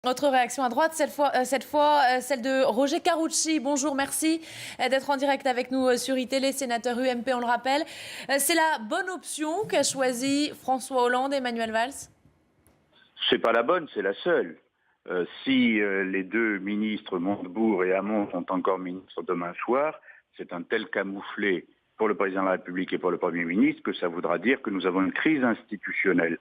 Autre réaction à droite, cette fois, celle de Roger Carucci. Bonjour, merci d'être en direct avec nous sur iTélé, sénateur UMP, on le rappelle. C'est la bonne option qu'a choisi François Hollande et Manuel Valls? C'est pas la bonne, c'est la seule. Si les deux ministres, Montebourg et Hamon, sont encore ministres demain soir, c'est un tel camouflet pour le président de la République et pour le Premier ministre que ça voudra dire que nous avons une crise institutionnelle.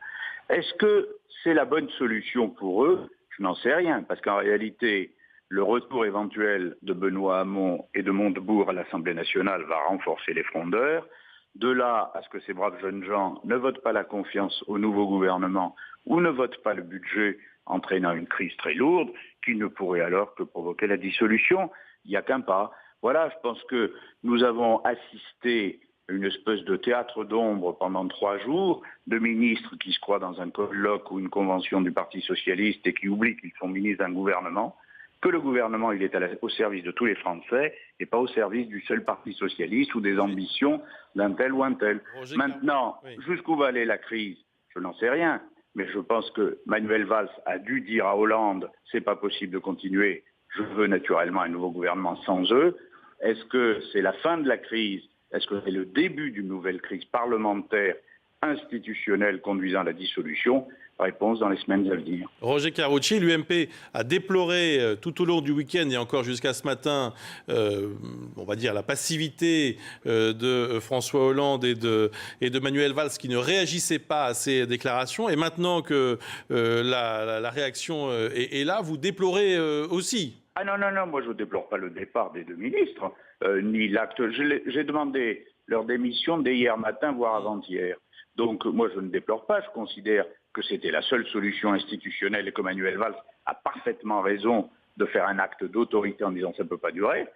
Est-ce que c'est la bonne solution pour eux? Je n'en sais rien, parce qu'en réalité, le retour éventuel de Benoît Hamon et de Montebourg à l'Assemblée nationale va renforcer les frondeurs. De là à ce que ces braves jeunes gens ne votent pas la confiance au nouveau gouvernement ou ne votent pas le budget, entraînant une crise très lourde, qui ne pourrait alors que provoquer la dissolution. Il n'y a qu'un pas. Voilà, je pense que nous avons assisté à une espèce de théâtre d'ombre pendant 3 jours, de ministres qui se croient dans un colloque ou une convention du Parti socialiste et qui oublient qu'ils sont ministres d'un gouvernement, que le gouvernement il est au service de tous les Français et pas au service du seul Parti socialiste ou des ambitions d'un tel ou un tel. Maintenant, jusqu'où va aller la crise? Je n'en sais rien. Mais je pense que Manuel Valls a dû dire à Hollande, c'est pas possible de continuer, je veux naturellement un nouveau gouvernement sans eux. Est-ce que c'est la fin de la crise? Est-ce que c'est le début d'une nouvelle crise parlementaire, institutionnelle conduisant à la dissolution? Réponse dans les semaines à venir. Roger Carucci, l'UMP a déploré tout au long du week-end et encore jusqu'à ce matin, on va dire, la passivité de François Hollande et de Manuel Valls qui ne réagissaient pas à ces déclarations. Et maintenant que la réaction est là, vous déplorez aussi. Ah non, moi je ne déplore pas le départ des deux ministres, ni l'acte. J'ai demandé leur démission dès hier matin, voire avant-hier. Donc moi je ne déplore pas, je considère que c'était la seule solution institutionnelle et que Manuel Valls a parfaitement raison de faire un acte d'autorité en disant ça ne peut pas durer.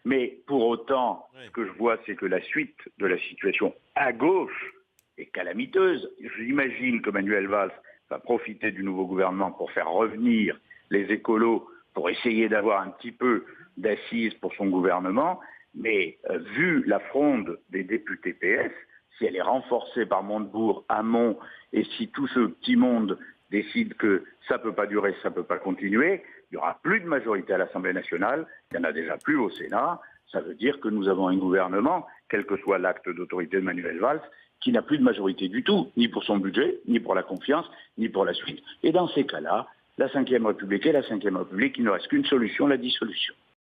Mais pour autant, ce que je vois, c'est que la suite de la situation à gauche est calamiteuse. J'imagine que Manuel Valls va profiter du nouveau gouvernement pour faire revenir les écolos, pour essayer d'avoir un petit peu d'assises pour son gouvernement. Mais vu la fronde des députés PS, si elle est renforcée par Montebourg, Hamon, et si tout ce petit monde décide que ça ne peut pas durer, ça ne peut pas continuer, il n'y aura plus de majorité à l'Assemblée nationale, il n'y en a déjà plus au Sénat. Ça veut dire que nous avons un gouvernement, quel que soit l'acte d'autorité de Manuel Valls, qui n'a plus de majorité du tout, ni pour son budget, ni pour la confiance, ni pour la suite. Et dans ces cas-là, la Ve République et la Ve République, il ne reste qu'une solution, la dissolution.